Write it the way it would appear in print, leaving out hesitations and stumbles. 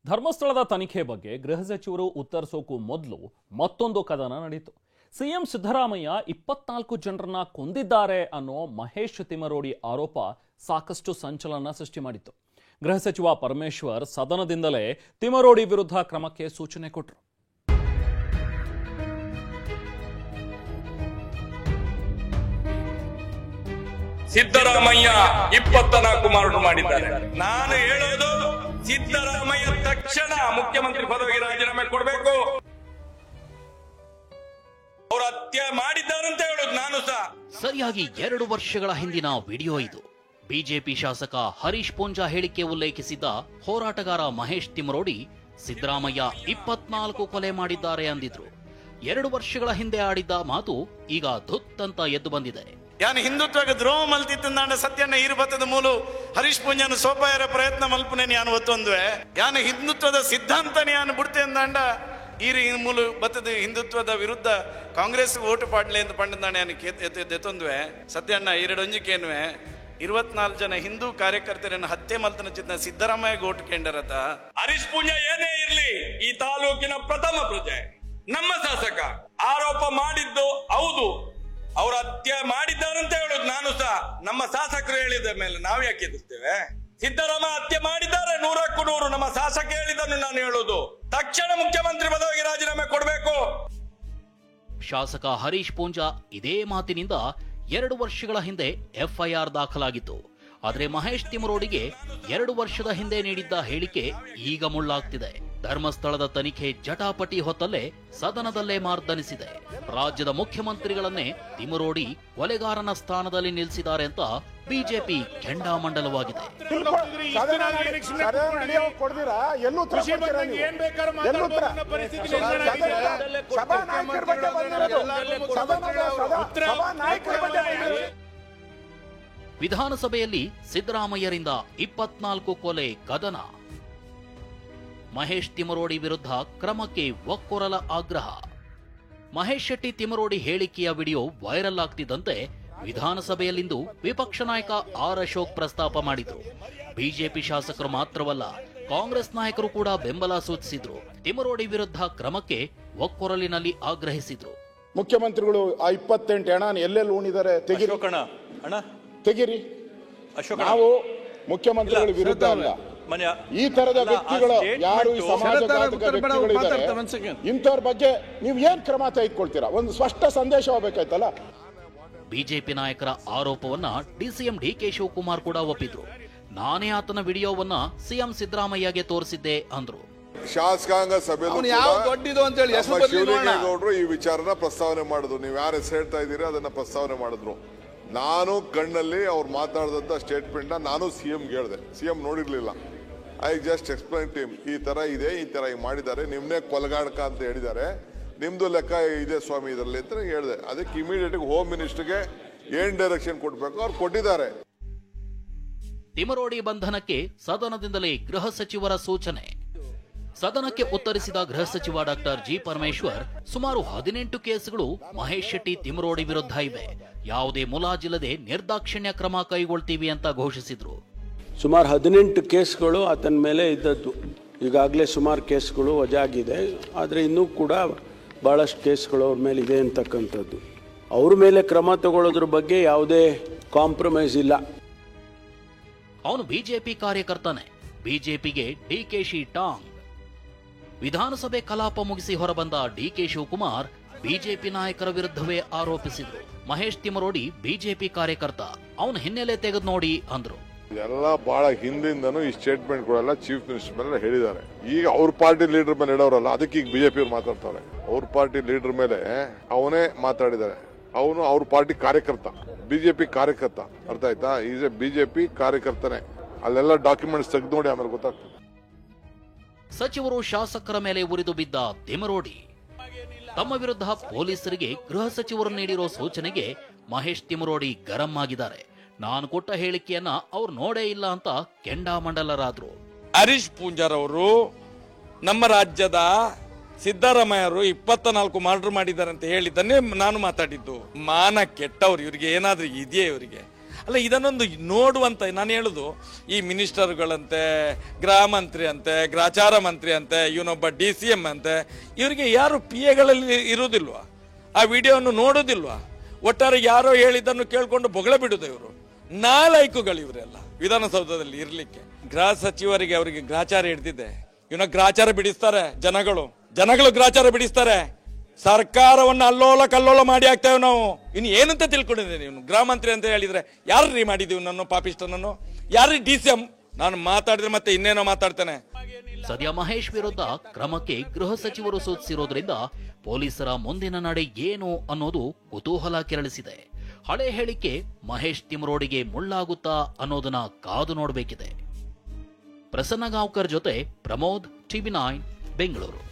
ಧರ್ಮಸ್ಥಳದ ತನಿಖೆ ಬಗ್ಗೆ ಗೃಹ ಸಚಿವರು ಉತ್ತರಿಸೋಕು ಮೊದಲು ಮತ್ತೊಂದು ಕದನ ನಡೆಯಿತು. ಸಿಎಂ ಸಿದ್ದರಾಮಯ್ಯ 24 ಜನರನ್ನ ಕೊಂದಿದ್ದಾರೆ ಅನ್ನೋ ಮಹೇಶ್ ತಿಮರೋಡಿ ಆರೋಪ ಸಾಕಷ್ಟು ಸಂಚಲನ ಸೃಷ್ಟಿ ಮಾಡಿತ್ತು. ಗೃಹ ಸಚಿವ ಪರಮೇಶ್ವರ್ ಸದನದಿಂದಲೇ ತಿಮರೋಡಿ ವಿರುದ್ಧ ಕ್ರಮಕ್ಕೆ ಸೂಚನೆ ಕೊಟ್ಟರು. ಸಿದ್ದರಾಮಯ್ಯ 24 ಮರ್ಡರ್ ಮಾಡಿದ್ದಾರೆ. ನಾನು ಹೇಳೋದು ಸಿದ್ದರಾಮಯ್ಯ ತಕ್ಷಣ ಮುಖ್ಯಮಂತ್ರಿ ಪದವಿಗೆ ರಾಜೀನಾಮೆ ಕೊಡಬೇಕು. ಅವರು ಹತ್ಯೆ ಮಾಡಿದ್ದಾರಂತ ಹೇಳೋದು ನಾನು ಸಹ. ಸರಿಯಾಗಿ 2 ವರ್ಷಗಳ ಹಿಂದಿನ ವಿಡಿಯೋ ಇದು. ಬಿಜೆಪಿ ಶಾಸಕ ಹರೀಶ್ ಪೂಂಜಾ ಹೇಳಿಕೆ ಉಲ್ಲೇಖಿಸಿದ್ದ ಹೋರಾಟಗಾರ ಮಹೇಶ್ ತಿಮರೋಡಿ ಸಿದ್ದರಾಮಯ್ಯ 24 ಕೊಲೆ ಮಾಡಿದ್ದಾರೆ ಅಂದಿದ್ರು. 2 ವರ್ಷಗಳ ಹಿಂದೆ ಆಡಿದ್ದ ಮಾತು ಈಗ ಧುತ್ತಂತ ಎದ್ದು ಬಂದಿದೆ. ಯಾನು ಹಿಂದುತ್ವಕ್ಕೆ ದ್ರೋಹ ಮಲ್ತಿತ್ತಂದಾಂಡ ಸತ್ಯನ ಈರ್ಬತ್ತದ ಮೂಲು ಹರೀಶ್ ಪೂಂಜಾನ ಸೋಪಾಯರ ಪ್ರಯತ್ನ ಮಲ್ಪನೆ ಯಾನು ಒತ್ತೊಂದುವೆ ಯಾನು ಹಿಂದುತ್ವದ ಸಿದ್ಧಾಂತನ ಯಾನು ಬಿಡ್ತೆ ಅಂದಾಂಡ ಈರಿ ಮೂಲು ಬತ್ತದ ಹಿಂದುತ್ವದ ವಿರುದ್ಧ ಕಾಂಗ್ರೆಸ್ ಓಟು ಪಾಡ್ಲೆ ಅಂತ ಪಂಡದಾಣ ಯಾನು ಎತ್ತೊಂದುವೆ ಸತ್ಯಣ್ಣ 2 ಒಂಜಿಕೇನುವೆ 24 ಜನ ಹಿಂದೂ ಕಾರ್ಯಕರ್ತರನ್ನು ಹತ್ಯೆ ಮಲ್ತನ ಚಿತ್ತ ಸಿದ್ದರಾಮಯ್ಯ ಓಟು ಕೇಂದ್ರತ. ಹರೀಶ್ ಪೂಂಜಾ ಏನೇ ಇರ್ಲಿ ಈ ತಾಲೂಕಿನ ಪ್ರಥಮ ಪ್ರಜೆ, ನಮ್ಮ ಶಾಸಕ ಆರೋಪ ಮಾಡಿದ್ದು ಹೌದು, ಅವ್ರ ಹತ್ಯೆ ಮಾಡಿದ್ದಾರಂತ ಹೇಳೋದು ನಾನು ಸಹ. ನಮ್ಮ ಶಾಸಕರು ಹೇಳಿದ ಮೇಲೆ ನಾವು ಯಾಕೆ ಎದುರ್ತೇವೆ? ಸಿದ್ದರಾಮಯ್ಯ ಹತ್ಯೆ ಮಾಡಿದ್ದಾರೆ 100ಕ್ಕೂ 100. ನಮ್ಮ ಶಾಸಕ ಹೇಳಿದ್ದನ್ನು ನಾನು ಹೇಳೋದು ತಕ್ಷಣ ಮುಖ್ಯಮಂತ್ರಿ ಪದವಿಗೆ ರಾಜೀನಾಮೆ ಕೊಡಬೇಕು. ಶಾಸಕ ಹರೀಶ್ ಪೂಂಜಾ ಇದೇ ಮಾತಿನಿಂದ 2 ವರ್ಷಗಳ ಹಿಂದೆ ಎಫ್ಐಆರ್ ದಾಖಲಾಗಿತ್ತು. ಆದರೆ ಮಹೇಶ್ ತಿಮರೋಡಿಗೆ 2 ವರ್ಷದ ಹಿಂದೆ ನೀಡಿದ್ದ ಹೇಳಿಕೆ ಈಗ ಮುಳ್ಳಾಗ್ತಿದೆ. ಧರ್ಮಸ್ಥಳದ ತನಿಖೆ ಜಟಾಪಟಿ ಹೊತ್ತಲ್ಲೇ ಸದನದಲ್ಲೇ ಮಾರ್ದನಿಸಿದೆ. ರಾಜ್ಯದ ಮುಖ್ಯಮಂತ್ರಿಗಳನ್ನೇ ತಿಮರೋಡಿ ಕೊಲೆಗಾರನ ಸ್ಥಾನದಲ್ಲಿ ನಿಲ್ಲಿಸಿದ್ದಾರೆ ಅಂತ ಬಿಜೆಪಿ ಕೆಂಡಾಮಂಡಲವಾಗಿದೆ. ವಿಧಾನಸಭೆಯಲ್ಲಿ ಸಿದ್ದರಾಮಯ್ಯರಿಂದ 24 ಕೊಲೆ ಕದನ. ಮಹೇಶ್ ತಿಮರೋಡಿ ವಿರುದ್ಧ ಕ್ರಮಕ್ಕೆ ಒಕ್ಕೊರಲ ಆಗ್ರಹ. ಮಹೇಶ್ ಶೆಟ್ಟಿ ತಿಮರೋಡಿ ಹೇಳಿಕೆಯ ವಿಡಿಯೋ ವೈರಲ್ ಆಗ್ತಿದ್ದಂತೆ ವಿಧಾನಸಭೆಯಲ್ಲಿಂದು ವಿಪಕ್ಷ ನಾಯಕ ಆರ್ ಅಶೋಕ್ ಪ್ರಸ್ತಾಪ ಮಾಡಿದ್ರು. ಬಿಜೆಪಿ ಶಾಸಕರು ಮಾತ್ರವಲ್ಲ, ಕಾಂಗ್ರೆಸ್ ನಾಯಕರು ಕೂಡ ಬೆಂಬಲ ಸೂಚಿಸಿದ್ರು. ತಿಮರೋಡಿ ವಿರುದ್ಧ ಕ್ರಮಕ್ಕೆ ಒಕ್ಕೊರಲಿನಲ್ಲಿ ಆಗ್ರಹಿಸಿದ್ರು. ಮುಖ್ಯಮಂತ್ರಿಗಳು ಆ 28 ಹಣ ಎಲ್ಲೆಲ್ಲಿ ಉಣಿದ್ದಾರೆ ತೆಗಿರಿ. ನಾವು ಮುಖ್ಯಮಂತ್ರಿಗಳ ವಿರುದ್ಧ ಅಲ್ಲ, ಈ ತರದ ವ್ಯಕ್ತಿಗಳು ಯಾರು ಈ ಸಮಾಜಘಾತಕ ವ್ಯಕ್ತಿಗಳಿದ್ದಾರೆ ಇಂಥವ್ರ ಬಗ್ಗೆ ನೀವು ಏನ್ ಕ್ರಮ ತೆಗೆದುಕೊಳ್ತೀರಾ? ಒಂದು ಸ್ಪಷ್ಟ ಸಂದೇಶ ಹೋಗ್ಬೇಕಾಯ್ತಲ್ಲ. ಬಿಜೆಪಿ ನಾಯಕರ ಆರೋಪವನ್ನ ಡಿಸಿಎಂ ಡಿಕೆ ಶಿವಕುಮಾರ್ ಕೂಡ ಒಪ್ಪಿದ್ರು. ನಾನೇ ಆತನ ವಿಡಿಯೋವನ್ನ ಸಿಎಂ ಸಿದ್ದರಾಮಯ್ಯಗೆ ತೋರಿಸಿದ್ದೆ ಅಂದ್ರು. ಶಾಸಕಾಂಗ ಸಭೆಯಲ್ಲಿ ಶಿವಲಿಂಗೇಗೌಡರು ಈ ವಿಚಾರನ ಪ್ರಸ್ತಾವನೆ ಮಾಡಿದ್ರು. ನೀವು ಯಾರು ಹೆಸರು ಹೇಳ್ತಾ ಇದ್ದೀರಿ ಅದನ್ನ ಪ್ರಸ್ತಾವನೆ ಮಾಡಿದ್ರು. ನಾನು ಕಣ್ಣಲ್ಲಿ ಅವ್ರು ಮಾತಾಡಿದಂತ ಸ್ಟೇಟ್ಮೆಂಟ್ ನಾನು ಸಿಎಂಗೆ ಹೇಳಿದೆ. ಸಿಎಂ ನೋಡಿರ್ಲಿಲ್ಲ. ಐ ಜಸ್ಟ್ ಎಕ್ಸ್ಪ್ಲೈನ್ ಟೀಮ್ ಈ ತರ ಇದೆ, ಈ ತರ ಮಾಡಿದ್ದಾರೆ, ನಿಮ್ನೆ ಕೊಲಗಾಡಕ ಅಂತ ಹೇಳಿದ್ದಾರೆ, ನಿಮ್ದು ಲೆಕ್ಕ ಇದೆ ಸ್ವಾಮಿ ಇದರಲ್ಲಿ ಅಂತ ಹೇಳಿದೆ. ಅದಕ್ಕೆ ಇಮಿಡಿಯೇಟ್ ಹೋಮ್ ಮಿನಿಸ್ಟರ್ಗೆ ಏನ್ ಡೈರೆಕ್ಷನ್ ಕೊಡ್ಬೇಕು ಅವ್ರು ಕೊಟ್ಟಿದ್ದಾರೆ. ತಿಮರೋಡಿ ಬಂಧನಕ್ಕೆ ಸದನದಿಂದಲೇ ಗೃಹ ಸಚಿವರ ಸೂಚನೆ. ಸದನಕ್ಕೆ ಉತ್ತರಿಸಿದ ಗೃಹ ಸಚಿವ ಡಾಕ್ಟರ್ ಜಿ ಪರಮೇಶ್ವರ್ ಸುಮಾರು 18 ಕೇಸುಗಳು ಮಹೇಶ್ ಶೆಟ್ಟಿ ತಿಮರೋಡಿ ವಿರುದ್ಧ ಇವೆ, ಯಾವುದೇ ಮುಲಾಜಿಲ್ಲದೆ ನಿರ್ದಾಕ್ಷಿಣ್ಯ ಕ್ರಮ ಕೈಗೊಳ್ತೀವಿ ಅಂತ ಘೋಷಿಸಿದ್ರು. ಸುಮಾರು 18 ಕೇಸ್ಗಳು ಆತನ ಮೇಲೆ ಇದ್ದದ್ದು. ಈಗಾಗಲೇ ಸುಮಾರು ಕೇಸ್ಗಳು ವಜಾಗಿದೆ, ಆದರೆ ಇನ್ನೂ ಕೂಡ ಬಹಳಷ್ಟು ಕೇಸ್ಗಳು ಅವ್ರ ಮೇಲೆ ಇದೆ ಅಂತಕ್ಕಂಥದ್ದು. ಅವ್ರ ಮೇಲೆ ಕ್ರಮ ತಗೊಳ್ಳೋದ್ರ ಬಗ್ಗೆ ಯಾವುದೇ ಕಾಂಪ್ರಮೈಸ್ ಇಲ್ಲ. ಅವನು ಬಿಜೆಪಿ ಕಾರ್ಯಕರ್ತನೇ, ಬಿಜೆಪಿಗೆ ಡಿಕೆಶಿ ಟಾಂಗ್. ವಿಧಾನಸಭೆ ಕಲಾಪ ಮುಗಿಸಿ ಹೊರಬಂದ ಡಿಕೆ ಶಿವಕುಮಾರ್ ಬಿಜೆಪಿ ನಾಯಕರ ವಿರುದ್ಧವೇ ಆರೋಪಿಸಿದ್ರು. ಮಹೇಶ್ ತಿಮರೋಡಿ ಬಿಜೆಪಿ ಕಾರ್ಯಕರ್ತ, ಅವನ ಹಿನ್ನೆಲೆ ತೆಗೆದು ನೋಡಿ ಅಂದ್ರು. ಎಲ್ಲ ಬಹಳ ಹಿಂದಿಂದನೂ ಈ ಸ್ಟೇಟ್ಮೆಂಟ್ಗಳೆಲ್ಲ ಚೀಫ್ ಮಿನಿಸ್ಟರ್ ಮೇಲೆ ಹೇಳಿದ್ದಾರೆ. ಈಗ ಅವ್ರ ಪಾರ್ಟಿ ಲೀಡರ್ ಮೇಲೆ ಹೇಳೋರಲ್ಲ, ಅದಕ್ಕೆ ಈಗ ಬಿಜೆಪಿ ಅವ್ರು ಮಾತಾಡ್ತಾರೆ. ಅವ್ರ ಪಾರ್ಟಿ ಲೀಡರ್ ಮೇಲೆ ಅವನೇ ಮಾತಾಡಿದ್ದಾರೆ. ಅವನು ಅವ್ರ ಪಾರ್ಟಿ ಕಾರ್ಯಕರ್ತ, ಬಿಜೆಪಿ ಕಾರ್ಯಕರ್ತ. ಅರ್ಥ ಆಯ್ತಾ? ಈಸ್ ಎ ಬಿಜೆಪಿ ಕಾರ್ಯಕರ್ತನೇ. ಅಲ್ಲೆಲ್ಲ ಡಾಕ್ಯುಮೆಂಟ್ಸ್ ತೆಗೆದು ನೋಡಿ, ಆಮೇಲೆ ಗೊತ್ತಾಗ್ತದೆ. ಸಚಿವರು ಶಾಸಕರ ಮೇಲೆ ಉರಿದು ಬಿದ್ದ ತಿಮರೋಡಿ. ತಮ್ಮ ವಿರುದ್ಧ ಪೊಲೀಸರಿಗೆ ಗೃಹ ಸಚಿವರು ನೀಡಿರೋ ಸೂಚನೆಗೆ ಮಹೇಶ್ ತಿಮರೋಡಿ ಗರಂ ಆಗಿದ್ದಾರೆ. ನಾನು ಕೊಟ್ಟ ಹೇಳಿಕೆಯನ್ನ ಅವ್ರು ನೋಡೇ ಇಲ್ಲ ಅಂತ ಕೆಂಡಾಮಂಡಲರಾದ್ರು. ಹರೀಶ್ ಪೂಂಜಾರವರು ನಮ್ಮ ರಾಜ್ಯದ ಸಿದ್ದರಾಮಯ್ಯರು 24 ಮರ್ಡರ್ ಮಾಡಿದ್ದಾರೆ ಅಂತ ಹೇಳಿದ್ದನ್ನೇ ನಾನು ಮಾತಾಡಿದ್ದು. ಮಾನ ಕೆಟ್ಟವ್ರು, ಇವ್ರಿಗೆ ಏನಾದ್ರೂ ಇದೆಯೇ? ಇವರಿಗೆ ಅಲ್ಲ ಇದನ್ನೊಂದು ನೋಡುವಂತ ನಾನು ಹೇಳುದು, ಈ ಮಿನಿಸ್ಟರ್ಗಳಂತೆ, ಗೃಹ ಮಂತ್ರಿ ಅಂತೆ, ಗ್ರಾಚಾರ ಮಂತ್ರಿ ಅಂತೆ, ಇವನೊಬ್ಬ DCM ಅಂತೆ, ಇವರಿಗೆ ಯಾರು PA ಇರುವುದಿಲ್ವಾ? ಆ ವಿಡಿಯೋವನ್ನು ನೋಡೋದಿಲ್ವಾ? ಒಟ್ಟಾರೆ ಯಾರೋ ಹೇಳಿದ್ದನ್ನು ಕೇಳ್ಕೊಂಡು ಬೊಗಳೆ ಬಿಡುದು ಇವರು. ನಾಲಾಯಕುಗಳು ಇವರೆಲ್ಲ ವಿಧಾನಸೌಧದಲ್ಲಿ ಇರ್ಲಿಕ್ಕೆ. ಗೃಹ ಸಚಿವರಿಗೆ ಅವರಿಗೆ ಗ್ರಾಚಾರ ಹಿಡ್ದಿದೆ. ಇವನ ಗ್ರಾಚಾರ ಬಿಡಿಸ್ತಾರೆ ಜನಗಳು ಗ್ರಾಚಾರ ಬಿಡಿಸ್ತಾರೆ. ಸರ್ಕಾರವನ್ನು ಅಲ್ಲೋಲ ಕಲ್ಲೋಲ ಮಾಡಿ ಹಾಕ್ತೇವೆ ನಾವು. ಇನ್ನು ಏನಂತ ತಿಳ್ಕೊಂಡಿದ್ದೇನೆ ಇವನು ಗೃಹ ಮಂತ್ರಿ ಅಂತ ಹೇಳಿದ್ರೆ ಯಾರ್ರೀ ಮಾಡಿದೀವಿ ನನ್ನ ಪಾಪಿಷ್ಟನನ್ನು? ಯಾರ್ರೀ DCM? ನಾನು ಮಾತಾಡಿದ್ರೆ ಮತ್ತೆ ಇನ್ನೇನೋ ಮಾತಾಡ್ತೇನೆ. ಸದ್ಯ ಮಹೇಶ್ ವಿರುದ್ಧ ಕ್ರಮಕ್ಕೆ ಗೃಹ ಸಚಿವರು ಸೂಚಿಸಿರೋದ್ರಿಂದ ಪೊಲೀಸರ ಮುಂದಿನ ನಡೆ ಏನು ಅನ್ನೋದು ಕುತೂಹಲ ಕೆರಳಿಸಿದೆ. ಹಳೆ ಹೇಳಿಕೆ ಮಹೇಶ್ ತಿಮರೋಡಿಗೆ ಮುಳ್ಳಾಗುತ್ತಾ ಅನ್ನೋದನ್ನ ಕಾದು ನೋಡಬೇಕಿದೆ. ಪ್ರಸನ್ನ ಗಾಂವ್ಕರ್ ಜೊತೆ ಪ್ರಮೋದ್, TV9 ಬೆಂಗಳೂರು.